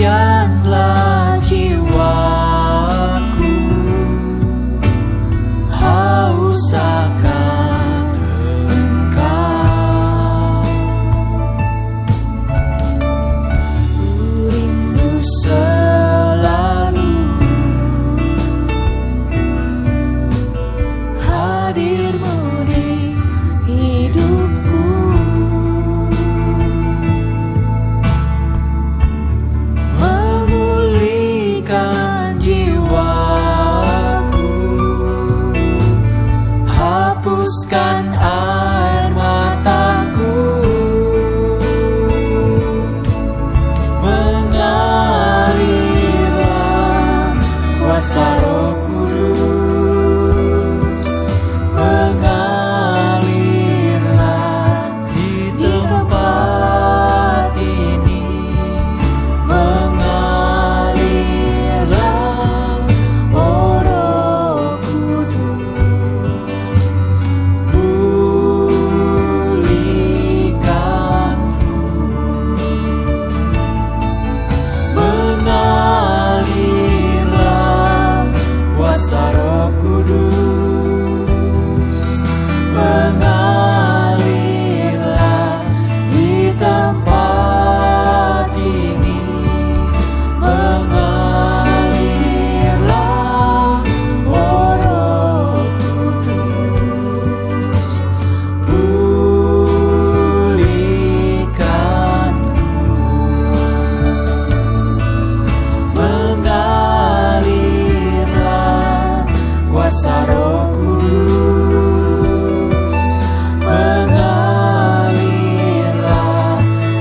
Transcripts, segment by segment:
Demikianlah jiwaku haus akan Engkau. Ku rindu selalu hadir-Mu di hidupku. Memulihkan jiwaku, hapuskan air mataku, mengalirlah kuasa Roh Kudus, mengalirlah di tempat ini, mengalirlah oh Roh Kudus, pulihkanku, mengalirlah kuasa Roh Kudus, mengalirlah di tempat ini, mengalirlah oh Roh Kudus, pulihkanku, mengalirlah kuasa Roh Kudus, mengalirlah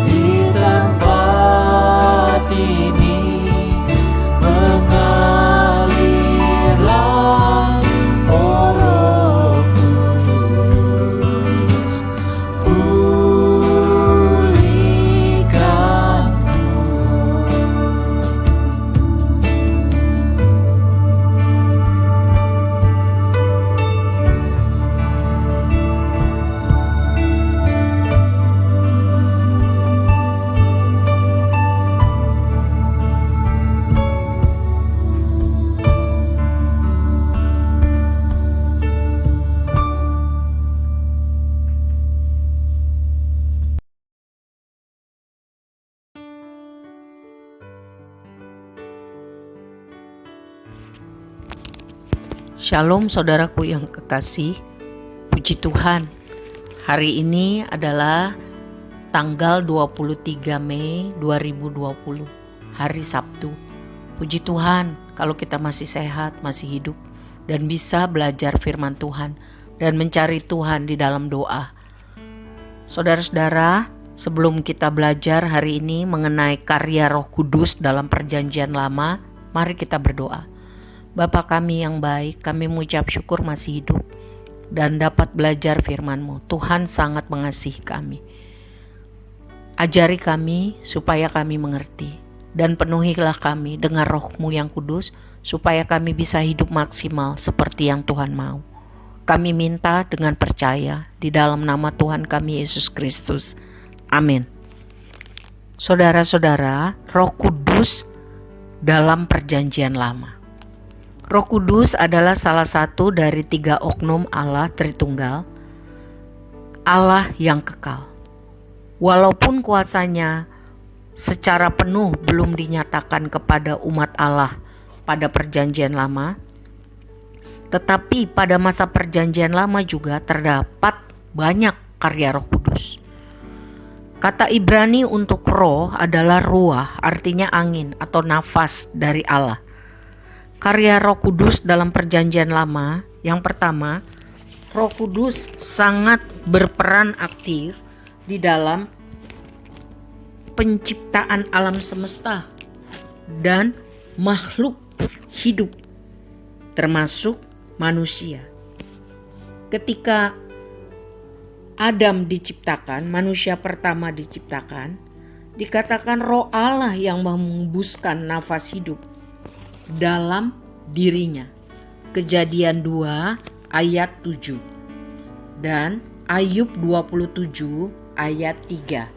di tempat ini, mengalirlah oh Roh Kudus, pulihkanku. Shalom saudaraku yang kekasih, puji Tuhan. Hari ini adalah tanggal 23 Mei 2020, hari Sabtu. Puji Tuhan kalau kita masih sehat, masih hidup, dan bisa belajar firman Tuhan dan mencari Tuhan di dalam doa. Saudara-saudara, sebelum kita belajar hari ini mengenai karya Roh Kudus dalam Perjanjian Lama, mari kita berdoa. Bapa kami yang baik, kami mengucap syukur masih hidup dan dapat belajar firman-Mu. Tuhan sangat mengasihi kami. Ajari kami supaya kami mengerti, dan penuhilah kami dengan Roh-Mu yang kudus, supaya kami bisa hidup maksimal seperti yang Tuhan mau. Kami minta dengan percaya di dalam nama Tuhan kami Yesus Kristus. Amin. Saudara-saudara, Roh Kudus dalam Perjanjian Lama. Roh Kudus adalah salah satu dari 3 oknum Allah Tritunggal, Allah yang kekal. Walaupun kuasanya secara penuh belum dinyatakan kepada umat Allah pada Perjanjian Lama, tetapi pada masa Perjanjian Lama juga terdapat banyak karya Roh Kudus. Kata Ibrani untuk roh adalah ruah, artinya angin atau nafas dari Allah. Karya Roh Kudus dalam Perjanjian Lama, yang pertama, Roh Kudus sangat berperan aktif di dalam penciptaan alam semesta dan makhluk hidup, termasuk manusia. Ketika Adam diciptakan, manusia pertama diciptakan, dikatakan Roh Allah yang mengembuskan nafas hidup dalam dirinya. Kejadian 2 ayat 7 dan Ayub 27 ayat 3.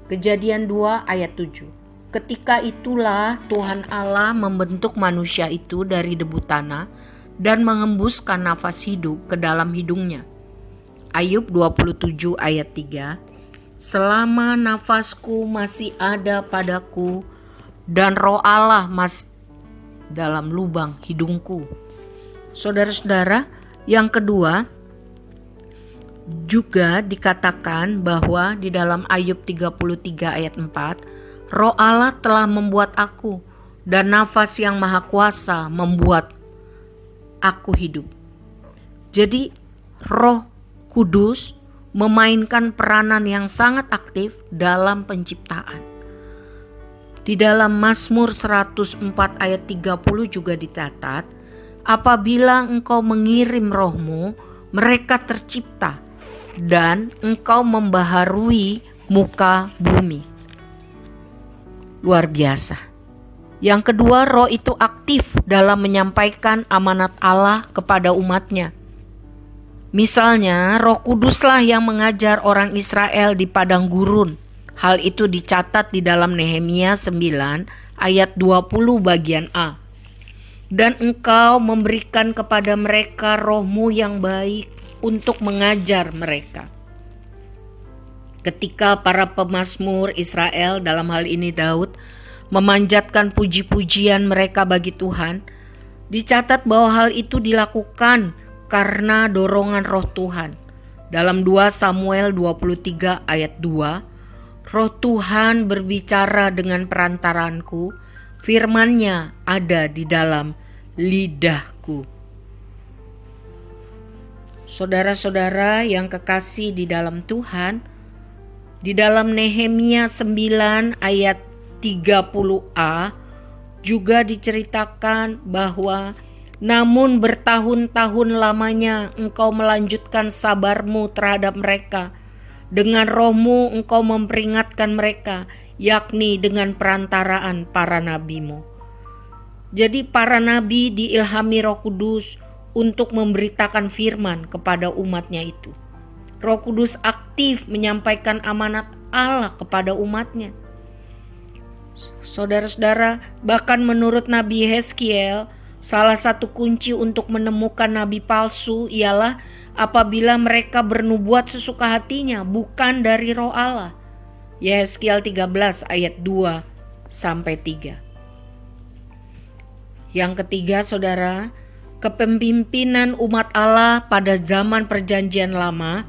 Kejadian 2 ayat 7. Ketika itulah Tuhan Allah membentuk manusia itu dari debu tanah dan mengembuskan nafas hidup ke dalam hidungnya. Ayub 27 ayat 3. Selama nafasku masih ada padaku dan roh Allah masih dalam lubang hidungku. Saudara-saudara, yang kedua juga dikatakan bahwa di dalam Ayub 33 ayat 4, roh Allah telah membuat aku dan nafas yang maha kuasa membuat aku hidup. Jadi Roh Kudus memainkan peranan yang sangat aktif dalam penciptaan. Di dalam Mazmur 104 ayat 30 juga dicatat, apabila engkau mengirim rohmu, mereka tercipta dan engkau membaharui muka bumi. Luar biasa. Yang kedua, roh itu aktif dalam menyampaikan amanat Allah kepada umatnya. Misalnya, Roh Kuduslah yang mengajar orang Israel di padang gurun. Hal itu dicatat di dalam Nehemia 9 ayat 20 bagian A. Dan engkau memberikan kepada mereka rohmu yang baik untuk mengajar mereka. Ketika para pemazmur Israel, dalam hal ini Daud, memanjatkan puji-pujian mereka bagi Tuhan, dicatat bahwa hal itu dilakukan karena dorongan roh Tuhan. Dalam 2 Samuel 23 ayat 2, roh Tuhan berbicara dengan perantaranku, firman-Nya ada di dalam lidahku. Saudara-saudara yang kekasih di dalam Tuhan, di dalam Nehemia 9 ayat 30a juga diceritakan bahwa namun bertahun-tahun lamanya engkau melanjutkan sabarmu terhadap mereka. Dengan rohmu engkau memperingatkan mereka, yakni dengan perantaraan para nabimu. Jadi para nabi diilhami Roh Kudus untuk memberitakan firman kepada umatnya itu. Roh Kudus aktif menyampaikan amanat Allah kepada umatnya. Saudara-saudara, bahkan menurut Nabi Yeskiel, salah satu kunci untuk menemukan nabi palsu ialah apabila mereka bernubuat sesuka hatinya, bukan dari roh Allah. Yeskiel 13 ayat 2 sampai 3. Yang ketiga, saudara, kepemimpinan umat Allah pada zaman perjanjian lama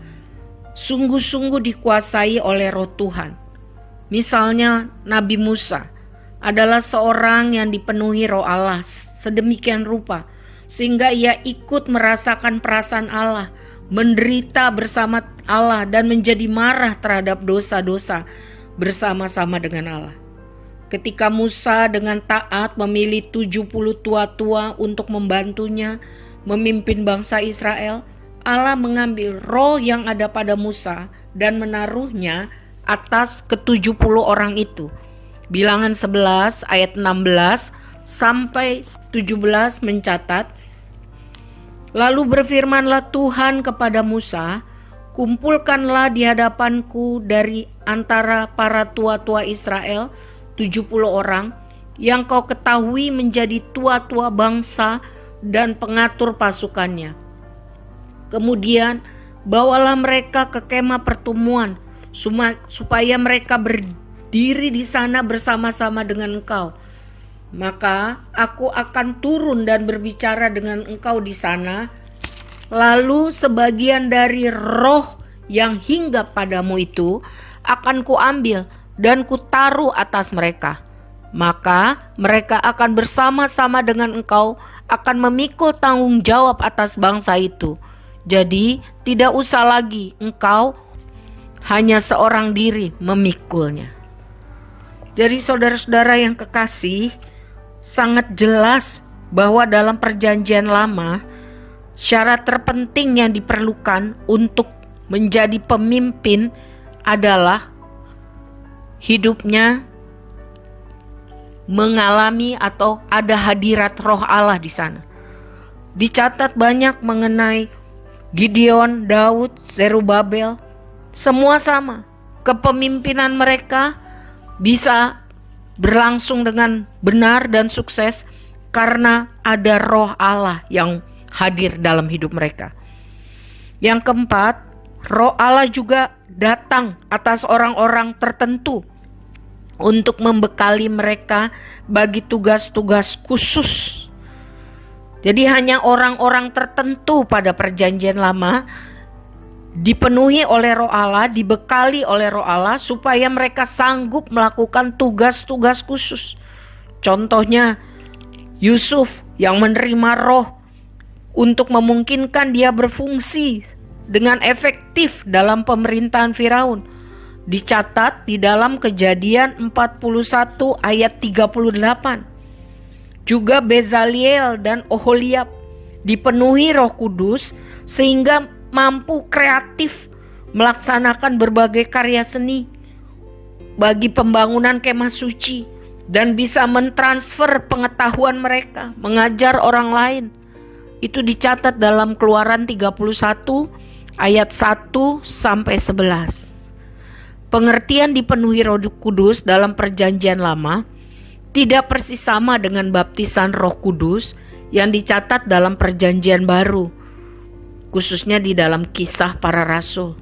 sungguh-sungguh dikuasai oleh roh Tuhan. Misalnya Nabi Musa adalah seorang yang dipenuhi roh Allah sedemikian rupa sehingga ia ikut merasakan perasaan Allah, menderita bersama Allah dan menjadi marah terhadap dosa-dosa bersama-sama dengan Allah. Ketika Musa dengan taat memilih 70 tua-tua untuk membantunya memimpin bangsa Israel, Allah mengambil roh yang ada pada Musa dan menaruhnya atas ke-70 orang itu. Bilangan 11 ayat 16 sampai 17 mencatat, lalu berfirmanlah Tuhan kepada Musa, kumpulkanlah di hadapanku dari antara para tua-tua Israel 70 orang yang kau ketahui menjadi tua-tua bangsa dan pengatur pasukannya. Kemudian bawalah mereka ke kemah pertemuan supaya mereka berdiri di sana bersama-sama dengan engkau. Maka aku akan turun dan berbicara dengan engkau di sana. Lalu sebagian dari roh yang hinggap padamu itu akan kuambil dan kutaruh atas mereka. Maka mereka akan bersama-sama dengan engkau akan memikul tanggung jawab atas bangsa itu. Jadi tidak usah lagi engkau hanya seorang diri memikulnya. Jadi saudara-saudara yang kekasih, sangat jelas bahwa dalam perjanjian lama syarat terpenting yang diperlukan untuk menjadi pemimpin adalah hidupnya mengalami atau ada hadirat roh Allah di sana. Dicatat banyak mengenai Gideon, Daud, Zerubabel, semua sama. Kepemimpinan mereka bisa berlangsung dengan benar dan sukses karena ada Roh Allah yang hadir dalam hidup mereka. Yang keempat, Roh Allah juga datang atas orang-orang tertentu untuk membekali mereka bagi tugas-tugas khusus. Jadi hanya orang-orang tertentu pada perjanjian lama dipenuhi oleh Roh Allah, dibekali oleh Roh Allah supaya mereka sanggup melakukan tugas-tugas khusus. Contohnya Yusuf yang menerima Roh untuk memungkinkan dia berfungsi dengan efektif dalam pemerintahan Firaun. Dicatat di dalam Kejadian 41 ayat 38. Juga Bezaliel dan Oholiab dipenuhi Roh Kudus sehingga mampu kreatif melaksanakan berbagai karya seni bagi pembangunan kemah suci dan bisa mentransfer pengetahuan mereka, mengajar orang lain. Itu dicatat dalam Keluaran 31 ayat 1 sampai 11. Pengertian dipenuhi Roh Kudus dalam perjanjian lama tidak persis sama dengan baptisan Roh Kudus yang dicatat dalam perjanjian baru, khususnya di dalam Kisah Para Rasul.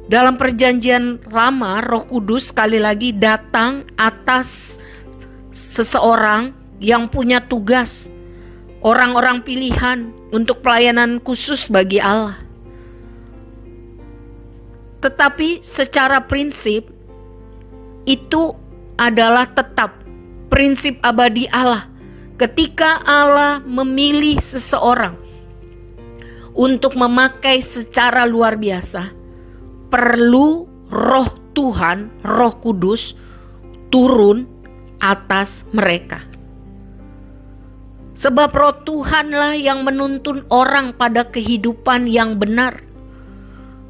Dalam perjanjian lama, Roh Kudus sekali lagi datang atas seseorang yang punya tugas, orang-orang pilihan untuk pelayanan khusus bagi Allah. Tetapi secara prinsip itu adalah tetap prinsip abadi Allah. Ketika Allah memilih seseorang untuk memakai secara luar biasa, perlu Roh Tuhan, Roh Kudus turun atas mereka. Sebab Roh Tuhanlah yang menuntun orang pada kehidupan yang benar.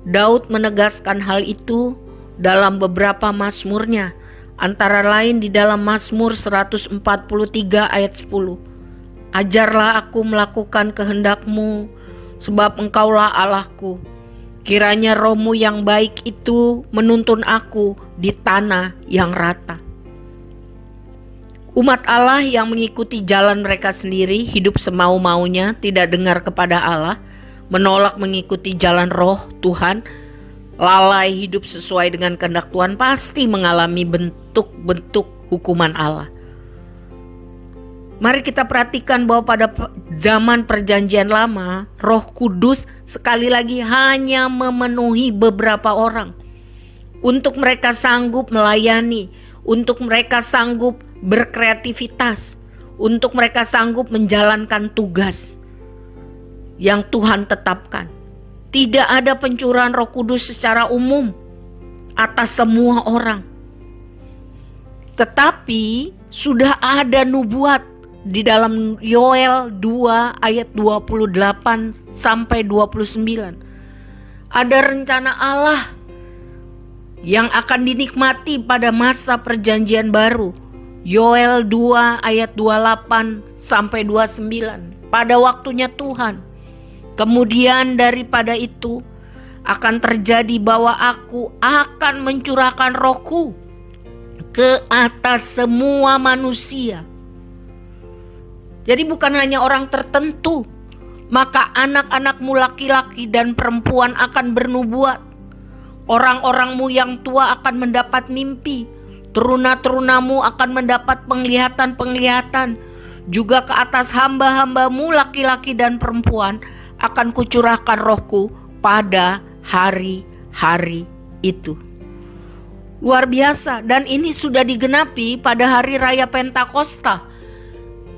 Daud menegaskan hal itu dalam beberapa mazmurnya, antara lain di dalam Mazmur 143 ayat 10. Ajarlah aku melakukan kehendak-Mu, sebab Engkaulah Allahku. Kiranya Roh-Mu yang baik itu menuntun aku di tanah yang rata. Umat Allah yang mengikuti jalan mereka sendiri, hidup semau-maunya, tidak dengar kepada Allah, menolak mengikuti jalan Roh Tuhan, lalai hidup sesuai dengan kehendak Tuhan, pasti mengalami bentuk-bentuk hukuman Allah. Mari kita perhatikan bahwa pada zaman perjanjian lama, Roh Kudus sekali lagi hanya memenuhi beberapa orang. Untuk mereka sanggup melayani, untuk mereka sanggup berkreativitas, untuk mereka sanggup menjalankan tugas yang Tuhan tetapkan. Tidak ada pencurahan Roh Kudus secara umum atas semua orang. Tetapi sudah ada nubuat di dalam Yoel 2 ayat 28 sampai 29. Ada rencana Allah yang akan dinikmati pada masa perjanjian baru. Yoel 2 ayat 28 sampai 29. Pada waktunya Tuhan. Kemudian daripada itu akan terjadi bahwa aku akan mencurahkan Rohku ke atas semua manusia. Jadi bukan hanya orang tertentu, maka anak-anakmu laki-laki dan perempuan akan bernubuat. Orang-orangmu yang tua akan mendapat mimpi, teruna-terunamu akan mendapat penglihatan-penglihatan. Juga ke atas hamba-hambamu laki-laki dan perempuan akan kucurahkan Rohku pada hari-hari itu. Luar biasa, dan ini sudah digenapi pada hari raya Pentakosta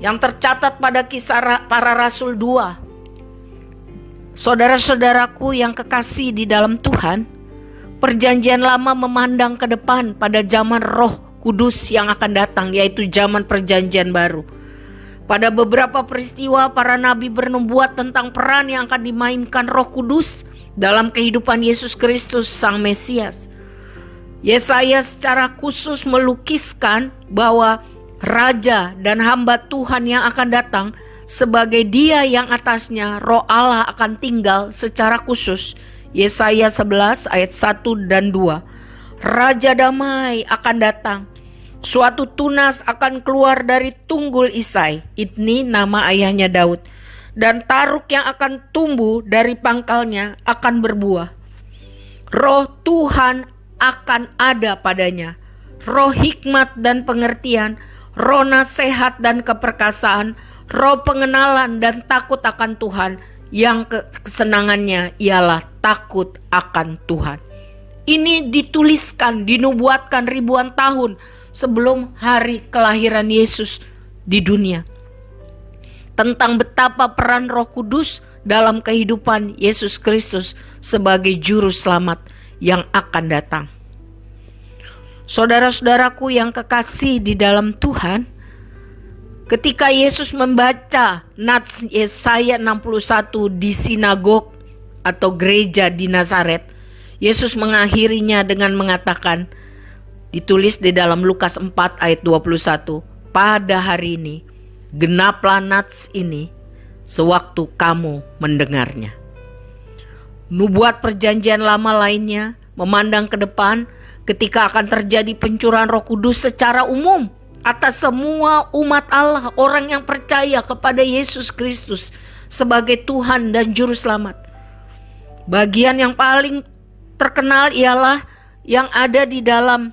yang tercatat pada Kisah Para Rasul 2. Saudara-saudaraku yang kekasih di dalam Tuhan, perjanjian lama memandang ke depan pada zaman Roh Kudus yang akan datang, yaitu zaman perjanjian baru. Pada beberapa peristiwa, para nabi bernubuat tentang peran yang akan dimainkan Roh Kudus dalam kehidupan Yesus Kristus Sang Mesias. Yesaya secara khusus melukiskan bahwa Raja dan hamba Tuhan yang akan datang sebagai Dia yang atasnya Roh Allah akan tinggal secara khusus. Yesaya 11 ayat 1 dan 2. Raja damai akan datang. Suatu tunas akan keluar dari tunggul Isai, ini nama ayahnya Daud, dan taruk yang akan tumbuh dari pangkalnya akan berbuah. Roh Tuhan akan ada padanya, roh hikmat dan pengertian, roh nasihat dan keperkasaan, roh pengenalan dan takut akan Tuhan, yang kesenangannya ialah takut akan Tuhan. Ini dituliskan, dinubuatkan ribuan tahun sebelum hari kelahiran Yesus di dunia, tentang betapa peran Roh Kudus dalam kehidupan Yesus Kristus sebagai juru selamat yang akan datang. Saudara-saudaraku yang kekasih di dalam Tuhan, ketika Yesus membaca nats Yesaya 61 di sinagog atau gereja di Nazaret, Yesus mengakhirinya dengan mengatakan, ditulis di dalam Lukas 4 ayat 21, pada hari ini genaplah nats ini sewaktu kamu mendengarnya. Nubuat perjanjian lama lainnya memandang ke depan ketika akan terjadi pencurahan Roh Kudus secara umum atas semua umat Allah, orang yang percaya kepada Yesus Kristus sebagai Tuhan dan Juru Selamat. Bagian yang paling terkenal ialah yang ada di dalam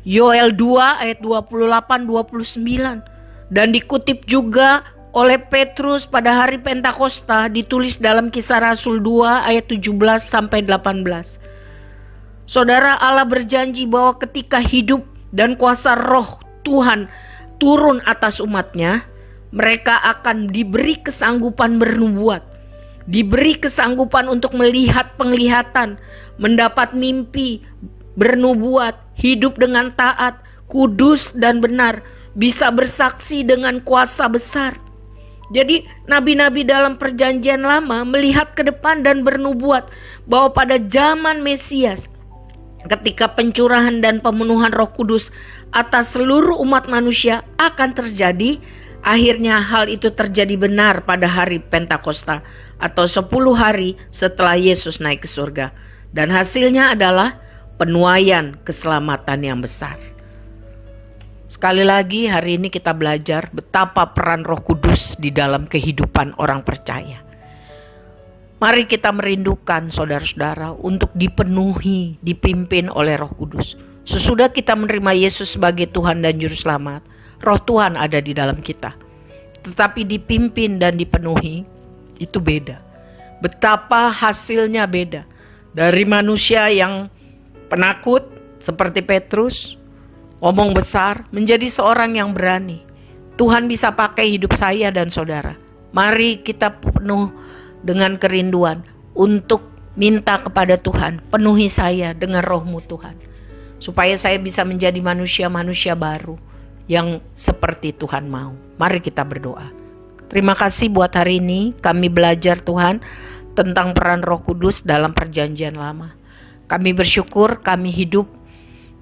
Yoel 2 ayat 28-29, dan dikutip juga oleh Petrus pada hari Pentakosta, ditulis dalam Kisah Rasul 2 ayat 17-18. Saudara, Allah berjanji bahwa ketika hidup dan kuasa Roh Tuhan turun atas umatnya, mereka akan diberi kesanggupan bernubuat, diberi kesanggupan untuk melihat penglihatan, mendapat mimpi, bernubuat, hidup dengan taat, kudus dan benar, bisa bersaksi dengan kuasa besar. Jadi nabi-nabi dalam perjanjian lama melihat ke depan dan bernubuat bahwa pada zaman Mesias, ketika pencurahan dan pemenuhan Roh Kudus atas seluruh umat manusia akan terjadi, akhirnya hal itu terjadi benar pada hari Pentakosta atau 10 hari setelah Yesus naik ke surga. Dan hasilnya adalah penuaian keselamatan yang besar. Sekali lagi hari ini kita belajar betapa peran Roh Kudus di dalam kehidupan orang percaya. Mari kita merindukan saudara-saudara untuk dipenuhi, dipimpin oleh Roh Kudus. Sesudah kita menerima Yesus sebagai Tuhan dan Juru Selamat, Roh Tuhan ada di dalam kita. Tetapi dipimpin dan dipenuhi, itu beda. Betapa hasilnya beda. Dari manusia yang penakut seperti Petrus, ngomong besar, menjadi seorang yang berani. Tuhan bisa pakai hidup saya dan saudara. Mari kita penuh dengan kerinduan untuk minta kepada Tuhan, penuhi saya dengan Roh-Mu Tuhan, supaya saya bisa menjadi manusia-manusia baru yang seperti Tuhan mau. Mari kita berdoa. Terima kasih buat hari ini kami belajar Tuhan tentang peran Roh Kudus dalam perjanjian lama. Kami bersyukur kami hidup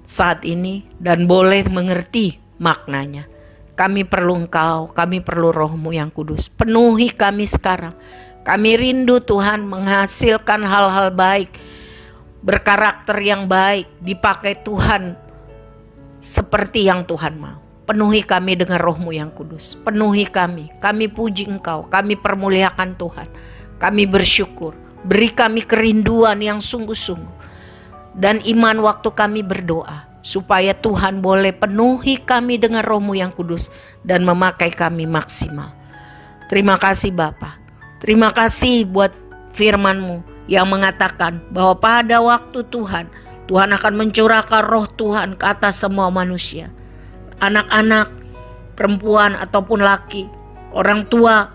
saat ini dan boleh mengerti maknanya. Kami perlu Engkau, kami perlu Roh-Mu yang kudus. Penuhi kami sekarang. Kami rindu Tuhan menghasilkan hal-hal baik, berkarakter yang baik, dipakai Tuhan seperti yang Tuhan mau. Penuhi kami dengan Roh-Mu yang kudus. Penuhi kami puji Engkau, kami permuliakan Tuhan. Kami bersyukur, beri kami kerinduan yang sungguh-sungguh dan iman waktu kami berdoa, supaya Tuhan boleh penuhi kami dengan Roh-Mu yang kudus dan memakai kami maksimal. Terima kasih Bapa. Terima kasih buat firman-Mu yang mengatakan bahwa pada waktu Tuhan akan mencurahkan Roh Tuhan ke atas semua manusia. Anak-anak, perempuan ataupun laki, orang tua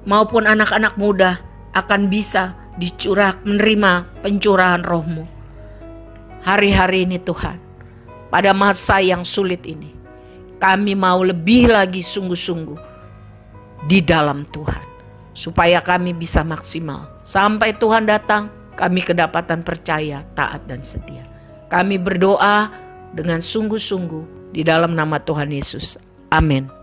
maupun anak-anak muda akan bisa menerima pencurahan Roh-Mu. Hari-hari ini Tuhan, pada masa yang sulit ini, kami mau lebih lagi sungguh-sungguh di dalam Tuhan, supaya kami bisa maksimal. Sampai Tuhan datang, kami kedapatan percaya, taat dan setia. Kami berdoa dengan sungguh-sungguh di dalam nama Tuhan Yesus. Amin.